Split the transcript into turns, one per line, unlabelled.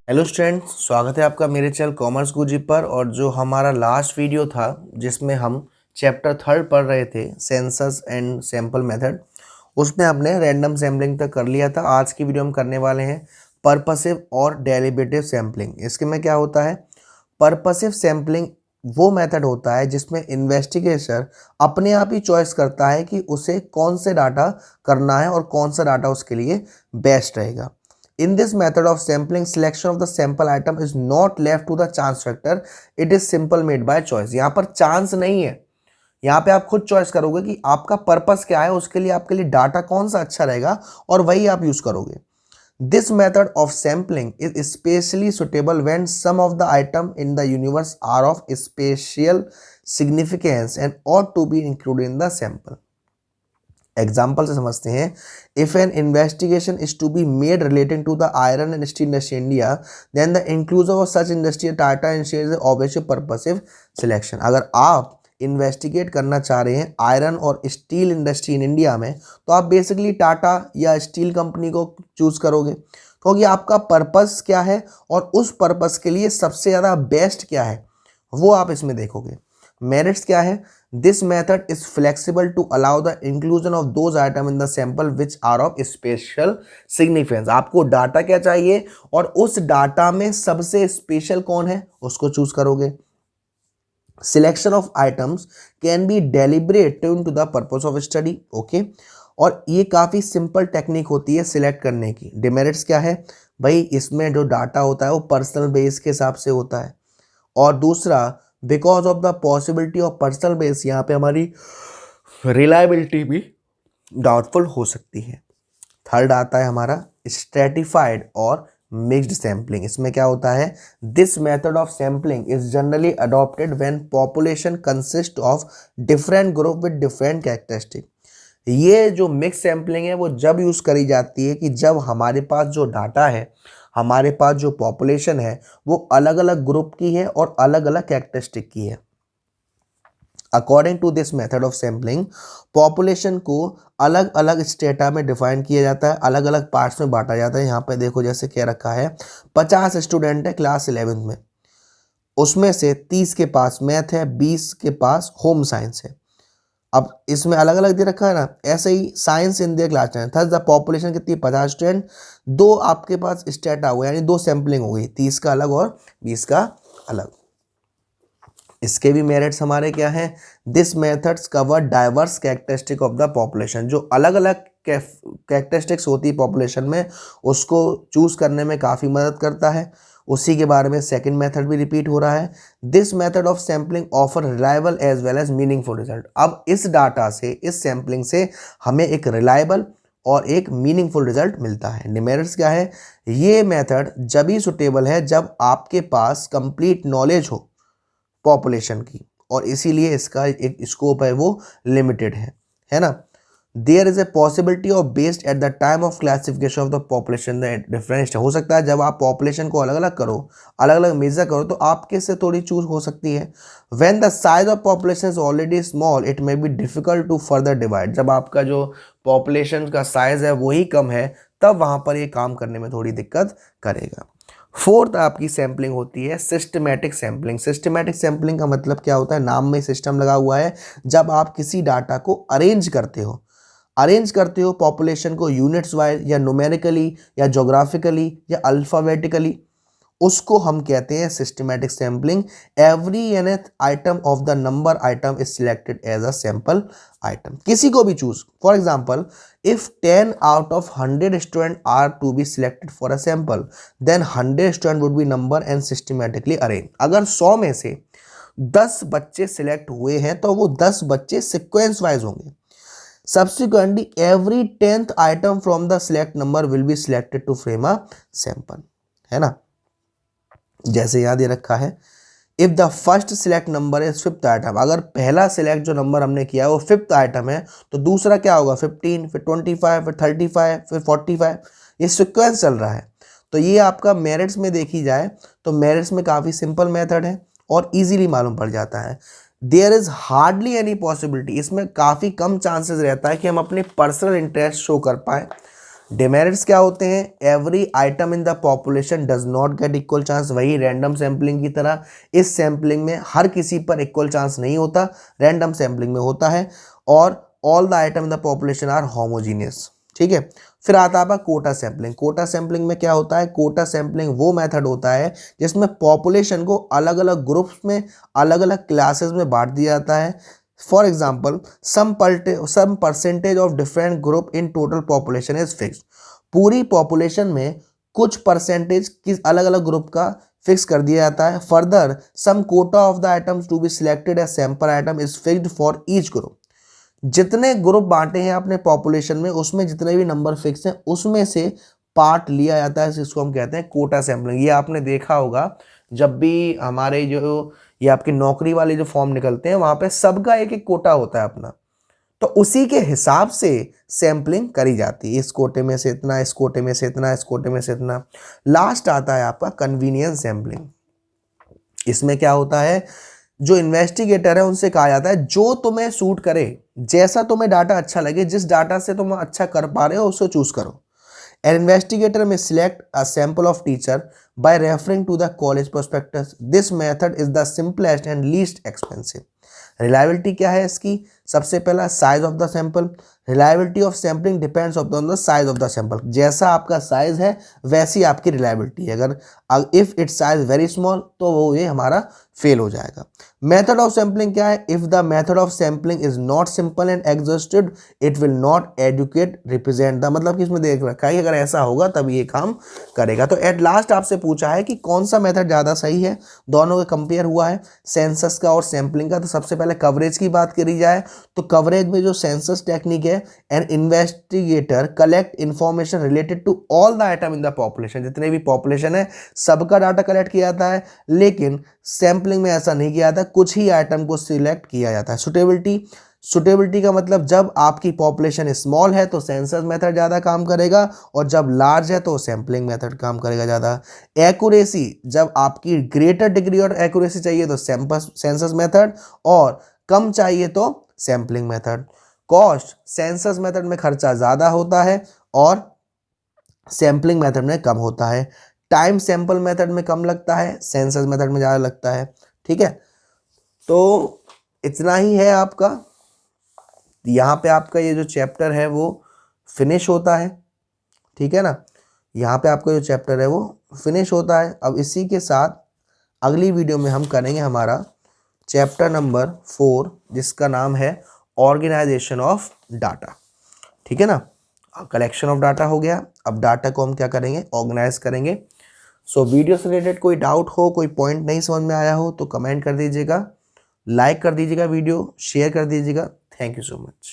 Hello students, स्वागत है आपका मेरे चैनल कॉमर्स गुरुजी पर। और जो हमारा लास्ट वीडियो था जिसमें हम चैप्टर 3 पढ़ रहे थे सेंसस एंड सैंपल मेथड, उसमें हमने रैंडम सैम्पलिंग तक कर लिया था। आज की वीडियो हम करने वाले हैं पर्पसिव और डेलिब्रेटिव सैम्पलिंग। इसके में क्या होता है, पर्पसिव सैम्पलिंग वो मेथड होता है जिसमें इन्वेस्टिगेटर अपने आप ही चॉइस करता है कि उसे कौन से डाटा करना है और कौन सा डाटा उसके लिए बेस्ट रहेगा। In this method of sampling, selection of the sample item is not left to the chance factor. It is simple made by choice. यहाँ पर चांस नहीं है, यहाँ पे आप खुद चॉइस करोगे कि आपका पर्पस क्या है, उसके लिए आपके लिए डाटा कौन सा अच्छा रहेगा और वही आप यूज करोगे। This method of sampling is especially suitable when some of the item in the universe are of special significance and ought to be included in the sample. Example से समझते हैं। If an investigation is to be made relating to the iron and steel industry India, then the inclusion of such industry Tata ensures obviously purposive selection. अगर आप investigate करना चाह रहे हैं iron और स्टील इंडस्ट्री इन इंडिया में, तो आप बेसिकली टाटा या स्टील कंपनी को चूज करोगे, क्योंकि आपका पर्पस क्या है और उस पर्पस के लिए सबसे ज़्यादा बेस्ट क्या है वो आप इसमें देखोगे। मेरिट्स क्या है, this method is flexible to allow the inclusion of those item in the sample which are of special significance. आपको डाटा क्या चाहिए और उस डाटा में सबसे स्पेशल कौन है उसको चूज करोगे। Selection of items can be deliberate to the purpose of study. Okay, और ये काफ़ी सिंपल टेक्निक होती है सिलेक्ट करने की। डिमेरिट्स क्या है भाई, इसमें जो डाटा होता है वो पर्सनल बेस के हिसाब से होता है, और दूसरा because of the possibility of personal base, यहाँ पे हमारी रिलायबिलिटी भी डाउटफुल हो सकती है। थर्ड आता है हमारा स्ट्रेटिफाइड और मिक्स्ड सैम्पलिंग। इसमें क्या होता है, this method of sampling is generally adopted when population consist of different group with different characteristic. ये जो मिक्स सैम्पलिंग है वो जब यूज़ करी जाती है कि जब हमारे पास जो डाटा है, हमारे पास जो पॉपुलेशन है वो अलग अलग ग्रुप की है और अलग अलग कैरेक्टरिस्टिक की है। According to this method of sampling, population को अलग अलग स्टेटा में डिफाइन किया जाता है, अलग अलग पार्ट्स में बांटा जाता है। यहाँ पे देखो जैसे क्या रखा है, 50 स्टूडेंट है क्लास 11th में, उसमें से 30 के पास मैथ है, 20 के पास होम साइंस है। अब इसमें अलग अलग दे रखा है ना, ऐसे ही science in their class 10, there's the population कितनी 50 स्टूडेंट, दो आपके पास स्टेटा हुआ यानी दो सैम्पलिंग हो गई, 30 का अलग और 20 का अलग। इसके भी मेरिट्स हमारे क्या हैं, this methods cover diverse characteristic of the population. जो अलग अलग कैरेक्टरिस्टिक्स होती है पॉपुलेशन में, उसको चूज करने में काफ़ी मदद करता है। उसी के बारे में सेकंड मेथड भी रिपीट हो रहा है। This method of sampling offer reliable as well as meaningful result. अब इस डाटा से, इस सैम्पलिंग से हमें एक रिलायबल और एक मीनिंगफुल रिजल्ट मिलता है। डिमेरिट्स क्या है, ये मेथड जब ही सुटेबल है जब आपके पास कंप्लीट नॉलेज हो पॉपुलेशन की, और इसीलिए इसका एक स्कोप है वो लिमिटेड है ना। There is a possibility of based at the time of classification of the population difference. हो सकता है जब आप पॉपुलेशन को अलग अलग करो, अलग अलग मेजर करो, तो आपके से थोड़ी चूज हो सकती है। When the size of population is already small it may be difficult to further divide. जब आपका जो पॉपुलेशन का साइज है वही कम है, तब वहां पर ये काम करने में थोड़ी दिक्कत करेगा। फोर्थ आपकी सैम्पलिंग होती है सिस्टमैटिक सैम्पलिंग। सिस्टमैटिक सैम्पलिंग का मतलब क्या होता है, नाम में सिस्टम लगा हुआ है। जब आप किसी डाटा को अरेंज करते हो पॉपुलेशन को यूनिट्स वाइज या न्यूमेरिकली या ज्योग्राफिकली या अल्फाबेटिकली, उसको हम कहते हैं systematic sampling. Every nth item of the number item is selected as a sample item. किसी को भी choose, for example if 10 out of 100 student are to be selected for a sample, then 100 student would be number and systematically arrange. अगर 100 में से 10 बच्चे select हुए हैं तो वो 10 बच्चे सिक्वेंस वाइज होंगे। Subsequently, every 10th item from the select number will be selected to frame a sample, है ना। जैसे याद ये रखा है, if the first select number is 5th item, अगर पहला सिलेक्ट जो नंबर हमने किया है वो 5th आइटम है, तो दूसरा क्या होगा 15, फिर 25, फिर 35, फिर 45। ये सिक्वेंस चल रहा है। तो ये आपका मेरिट्स में देखी जाए तो मेरिट्स में काफ़ी सिंपल मेथड है और इजीली मालूम पड़ जाता है। There is hardly any possibility, इसमें काफ़ी कम चांसेस रहता है कि हम अपने पर्सनल इंटरेस्ट शो कर पाए। डिमेरिट्स क्या होते हैं? Every item in the population does not get equal chance. वही रैंडम सैम्पलिंग की तरह इस सैम्पलिंग में हर किसी पर इक्वल चांस नहीं होता, रैंडम सैम्पलिंग में होता है। और all the item in the population are homogeneous. ठीक है, फिर आता है कोटा सैम्पलिंग। कोटा सैम्पलिंग में क्या होता है? कोटा सैम्पलिंग वो मेथड होता है जिसमें पॉपुलेशन को अलग अलग ग्रुप्स में, अलग अलग क्लासेस में बांट दिया जाता है। For example some percentage of different group in total population is fixed. पूरी पॉपुलेशन में कुछ परसेंटेज किस अलग अलग ग्रुप का फिक्स कर दिया जाता है। Further some quota of the items to be selected as sample item is fixed for each group. जितने ग्रुप बांटे हैं अपने पॉपुलेशन में, उसमें जितने भी नंबर फिक्स हैं उसमें से पार्ट लिया जाता है, जिसको हम कहते हैं कोटा सैम्पलिंग। ये आपने देखा होगा जब भी हमारे जो ये आपकी नौकरी वाले जो फॉर्म निकलते हैं वहां पे सबका एक एक कोटा होता है अपना, तो उसी के हिसाब से सैम्पलिंग करी जाती है। इस कोटे में से इतना, इस कोटे में से इतना, इस कोटे में से इतना। लास्ट आता है आपका कन्वीनियंस सैम्पलिंग। इसमें क्या होता है? जो इन्वेस्टिगेटर है उनसे कहा जाता है जो तुम्हें सूट करे, जैसा तुम्हें डाटा अच्छा लगे, जिस डाटा से तुम अच्छा कर पा रहे हो उसको चूज करो। An investigator may select a sample of teacher by referring to the college prospectus. This method is the simplest and least expensive. Reliability क्या है इसकी? सबसे पहला size of the sample. Reliability of sampling depends on the size of the sample. जैसा आपका size है वैसी आपकी रिलायबिलिटी है। अगर if it's size very small तो वो ये हमारा फेल हो जाएगा। मेथड ऑफ सैम्पलिंग क्या है? If the method of sampling is not simple and exhausted it will not adequate represent the, मतलब कि इसमें देख रखा है कि अगर ऐसा होगा तब ये काम करेगा। तो एट लास्ट आपसे पूछा है कि कौन सा मेथड ज़्यादा सही है, दोनों का कंपेयर हुआ है, सेंसस का और सैम्पलिंग का। तो सबसे पहले कवरेज की बात करी जाए तो कवरेज में जो सेंसस टेक्निक है, an investigator collect information related to all the item in the population. जितने भी पॉपुलेशन है सबका डाटा कलेक्ट किया जाता है, लेकिन सैम्पलिंग में ऐसा नहीं किया जाता, कुछ ही आइटम को सिलेक्ट किया जाता है। सुटेबिलिटी का मतलब जब आपकी पॉपुलेशन स्मॉल है तो सेंसस मेथड ज़्यादा काम करेगा, और जब लार्ज है तो सैम्पलिंग मेथड काम करेगा ज़्यादा। एक्यूरेसी, जब आपकी ग्रेटर डिग्री और एक्यूरेसी चाहिए तो सेंसस मेथड, और कम चाहिए तो sampling method. Cost, census method में खर्चा ज़्यादा होता है और सैम्पलिंग मेथड में कम होता है। टाइम सैंपल मेथड में कम लगता है, सेंसस मेथड में ज़्यादा लगता है। ठीक है, तो इतना ही है आपका। यहाँ पे आपका ये जो चैप्टर है वो फिनिश होता है। ठीक है ना, यहाँ पे आपका जो चैप्टर है वो फिनिश होता है। अब इसी के साथ अगली वीडियो में हम करेंगे हमारा चैप्टर नंबर 4, जिसका नाम है ऑर्गेनाइजेशन ऑफ डाटा। ठीक है ना, कलेक्शन ऑफ डाटा हो गया, अब डाटा को हम क्या करेंगे? ऑर्गेनाइज करेंगे। सो वीडियो से रिलेटेड कोई डाउट हो, कोई पॉइंट नहीं समझ में आया हो तो कमेंट कर दीजिएगा, लाइक कर दीजिएगा, वीडियो शेयर कर दीजिएगा। Thank you so much.